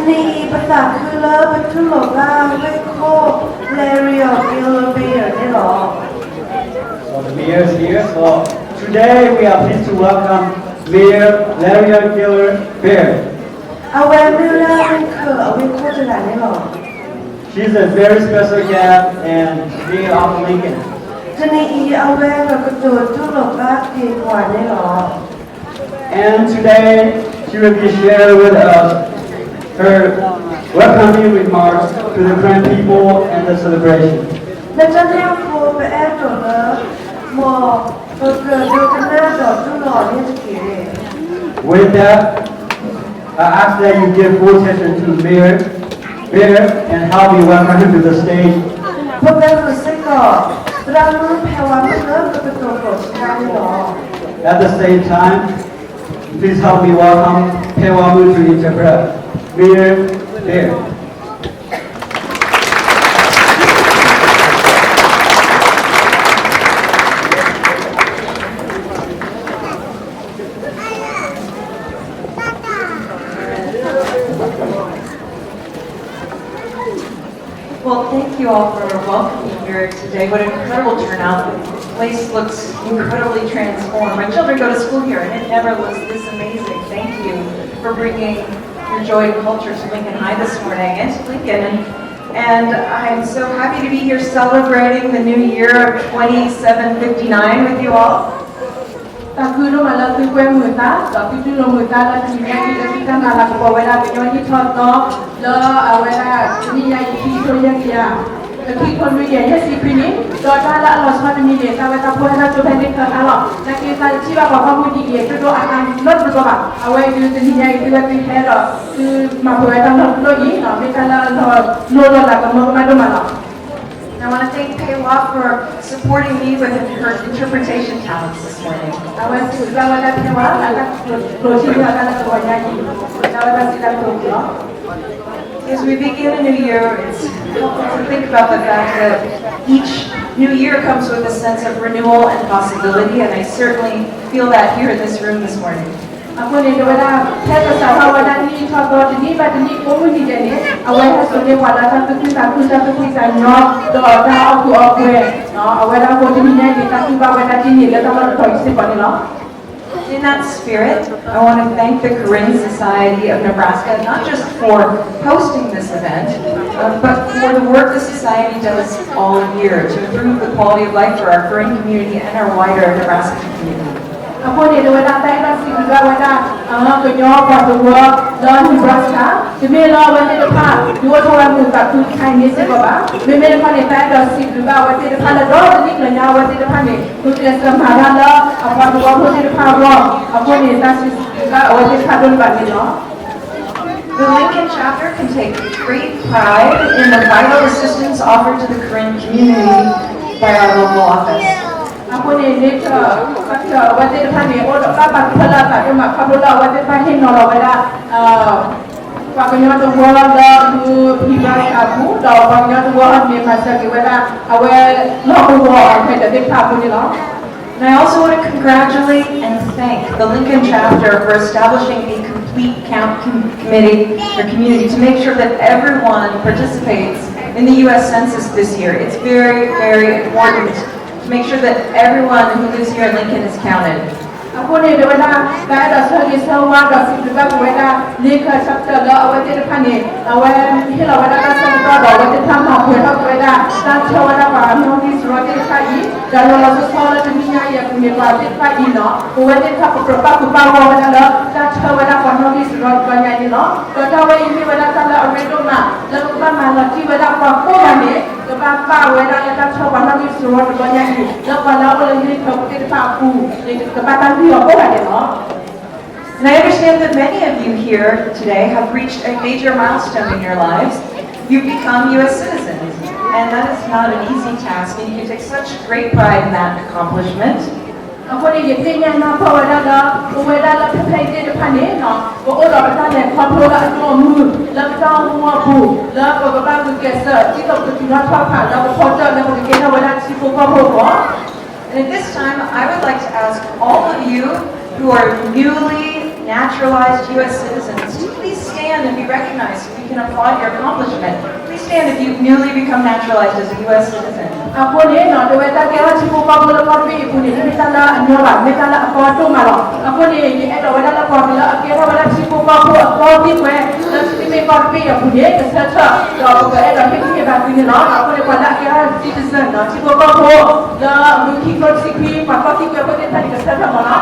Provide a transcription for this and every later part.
Ni bata kula batuloga weko Leirion Gaylor Baird So the mayor is here. So today we are pleased to welcome Mayor Leirion Gaylor Baird. Awe mula weko weko jala She's a very special guest and Mayor of Lincoln. Ni awe kakutu tuloga kekwa And today she will be sharing with us her welcoming remarks to the Korean people and the celebration. Natanya ko be eto na mo With that, I ask that you give full attention to Mayor Baird and how we welcome him to the stage. At the same time, please help me welcome Pewamu to interpret. Mayor Baird. Well, thank you all for welcoming me here today. What an incredible turnout. The place looks incredibly transformed. My children go to school here, and it never was this amazing. Thank you for bringing your joy and culture to Lincoln High this morning and to Lincoln. And I'm so happy to be here celebrating the new year of 2759 with you all. Takulo malatu kue muta, tapi tu lo muta la dunia kita malah kepawera penyoni thotno lo awera dunia ini tu yang dia. Tapi kon lu ya si pini, doa la lo semua ni dia. Kalau tak puasa tu pendek kalau nak kita ciba bapa mu dia tu akan not berdoa. Awal itu dunia itu tu hero tu mahueta lo ini, mereka la lo la kamu madu malam. I want to thank Peiwa for supporting me with her interpretation talents this morning. As we begin a new year, it's helpful to think about the fact that each new year comes with a sense of renewal and possibility, and I certainly feel that here in this room this morning. Aku ni dewada, saya tahu awak ni contoh ni, but ni komu ni jadi, awak harus jadi wala satu kita nyok, doa aku, awak dah komu ni jadi, tapi awak dah ni, kita mahu tahu isi pani lah. In that spirit, I want to thank the Korean Society of Nebraska, not just for hosting this event, but for the work the Society does all year to improve the quality of life for our Korean community and our wider Nebraska community. Aku ni dewada, saya dah juga wada, penyok pasua dan Nebraska. Jemela wada depan, dua orang muka tu Chinese bapa. Jemela depan ni saya dah juga wada depan la dua ni kerana wada depan ni. Kita semalam la, apa dua wada depan wah. Aku ni saya juga wada depan dua bagi lah. The Lincoln chapter can take great pride in the vital assistance offered to the Korean community by our local office. Aku ni kata wajib depan ni, orang dapat pula tak cuma kalau wajib depan ni kalau wala, pakainya tu orang dah tu hibah aku, dah pakainya tu orang ni masa kita awal lalu orang kita depan aku ni lah. And I also want to congratulate and thank the Lincoln chapter for establishing a complete count committee or community to make sure that everyone participates in the U.S. Census this year. It's very, very important to make sure that everyone who lives here in Lincoln is counted. Aku ni dewada, saya dah servis semua dah sudah dewada, Lincoln chapter lah awal depan ni, awal ni lah awal dah servis dah awal depan mak dewada, dan cewada paham notis roti kai, dan lalu sekolah dunia yang mewah depan ini, awal depan beberapa awal dah, dan cewada paham notis roti banyak ini, dan awal ini wada kalau orang rumah, lalu kan malah wada paham ni. Bapa wala kita coba lagi surat banyak ni. Lepas lalu ini kita paku, ketepatan dia apa ada no? And I understand that many of you here today have reached a major milestone in your lives. You've become U.S. citizens, and that is not an easy task, and you can take such great pride in that accomplishment. Aku ni jadi yang apa wala pergi depan ni, no. Orang bertanya kalau ada mu, lepas semua bu, lepas beberapa gesture, kita berjuang apa, lepas foto, lepas kita wala siapa apa. And at this time, I would like to ask all of you who are newly naturalized U.S. citizens to please stand and be recognized recognized. We can applaud your accomplishment. Please stand if you've newly become naturalized as a U.S. citizen. Ako ni no de weta ke ha chibu pa bolo ko bi ibu ni mitala nyoba mitala ko to malo ako ni e do wala la ko la ke ha wala chibu pa ko bi kwe la chibu me ko bi ya bu ni ke sa cha do ko e do ke ba ni no ako ni ko la ke ha citizen no chibu pa ko la mu ki ko sikwi pa ko ki ko te ta ni ke sa cha mo no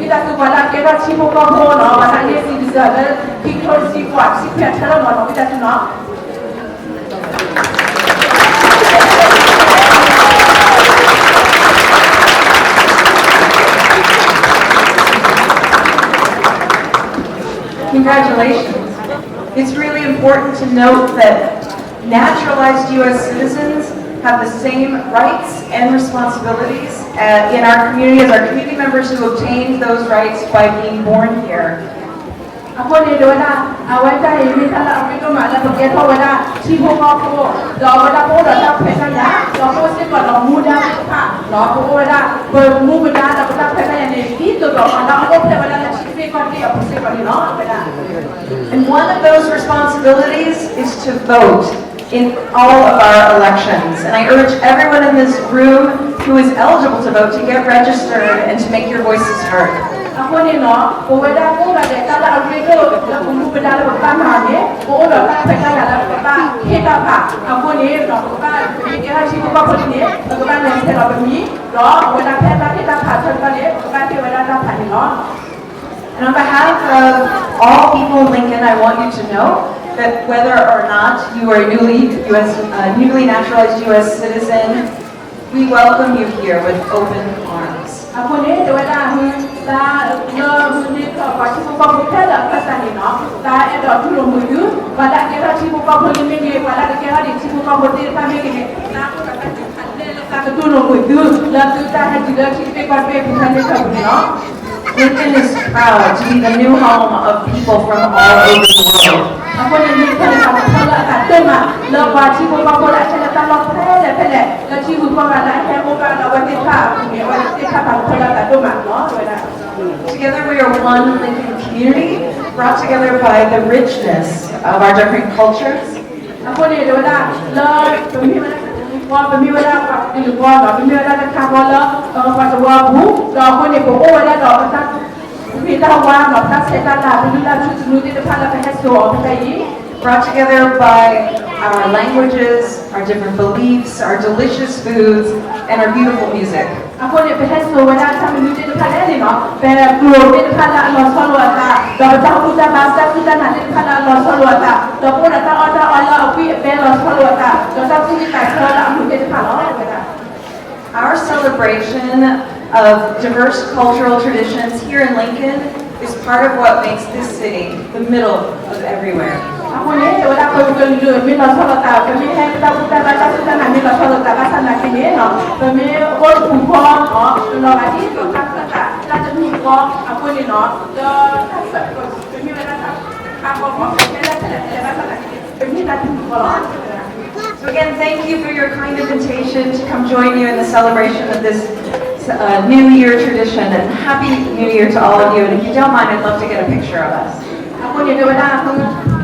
kita tu wala ke ha chibu pa ko no wala ni citizen ki ko sikwa sikwa cha mo no kita tu no Congratulations. It's really important to note that naturalized U.S. citizens have the same rights and responsibilities in our community as our community members who obtained those rights by being born here. Ako ni dona awata ini tala aku mana pakai tu wala cipu aku dah wala ko dah pesa ya dah ko si ko muda ha dah ko wala bermuda dah ko pesa ya ni itu dah mana aku pesa wala cipu ko dia aku si ko ni no wala. And one of those responsibilities is to vote in all of our elections. And I urge everyone in this room who is eligible to vote to get registered and to make your voices heard. Ako ni no, ko wala ko dah tala aku itu dah kumpu pedala bukan mana, ko dah pesa ya dah apa kita apa. Ako ni no ko kan kita cipu ko ni, ko kan ni kita beri, dah wala pesa kita khasan kali, ko kan kita wala dah pani no. And on behalf of all people in Lincoln, I want you to know that whether or not you are a newly naturalized U.S. citizen, we welcome you here with open arms. Ako ni wala ta no ni ko cipu ko pedala kasa ni no, ta ada tu mudu, wala kita cipu ko ni ni wala kita di cipu ko ti pa ni ni, na ko kata ta tu mudu, la tu ta ha juga cipu ko pe bukan ni ka no. Lincoln is proud to be the new home of people from all over the world. Ako ni kan ka pala ka tema, la ba cipu ko la chala ta lo pele, la cipu ko la he ko ka la wa ti ka ni wa ti ka pa pala ka doma no wala. Together we are one Lincoln community, brought together by the richness of our different cultures. Ako ni wala la pemi wala pa di luar dah pemi wala dah kabola pas wabu dah aku ni ko wala dah tak kita wala dah tak setan dah dulu dah cuci di depan lah peheso apa Brought together by our languages, our different beliefs, our delicious foods, and our beautiful music. Aku ni peheso wala tak di depan ni no pe keluar di depan lah lo solo ata dah tahu kita bahasa kita nak di depan lah lo solo ata dah pun ata ada Allah api pe lo solo ata dah tahu kita kalau di depan lo wala. Our celebration of diverse cultural traditions here in Lincoln is part of what makes this city the middle of everywhere. Aku ni wala ko dulu mi lo solo ta kami hai kita buta baca kita nak mi lo solo ta bahasa nak ni no kami ko ko no lagi to kata la tu ko aku ni no to kami wala ta aku mo kela bahasa nak kami tak ko. So again, thank you for your kind invitation to come join you in the celebration of this New Year tradition, and Happy New Year to all of you. And if you don't mind, I'd love to get a picture of us. Aku ni wala aku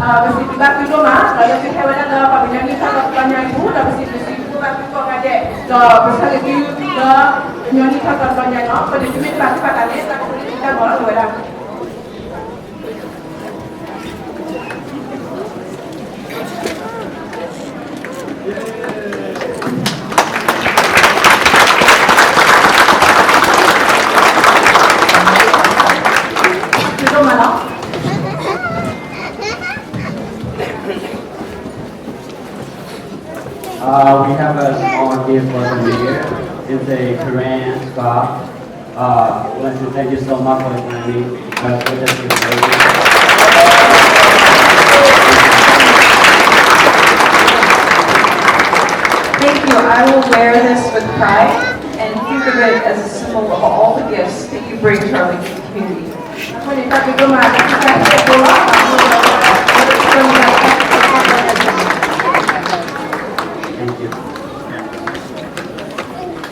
besi tiba tu rumah, kalau kita wala dah apa ni kalau banyak ibu dah besi ibu aku kau ada dah besar lagi dah nyoni kalau banyak no, pada cuma pas pada ni tak boleh kita orang wala. We have a small gift for the new year. It's a Korean scarf. I'd like to thank you so much for joining us with us today. Thank you. I will wear this with pride and think of it as a symbol of all the gifts that you bring to our Lincoln community. Aku ni tak rumah, kita boleh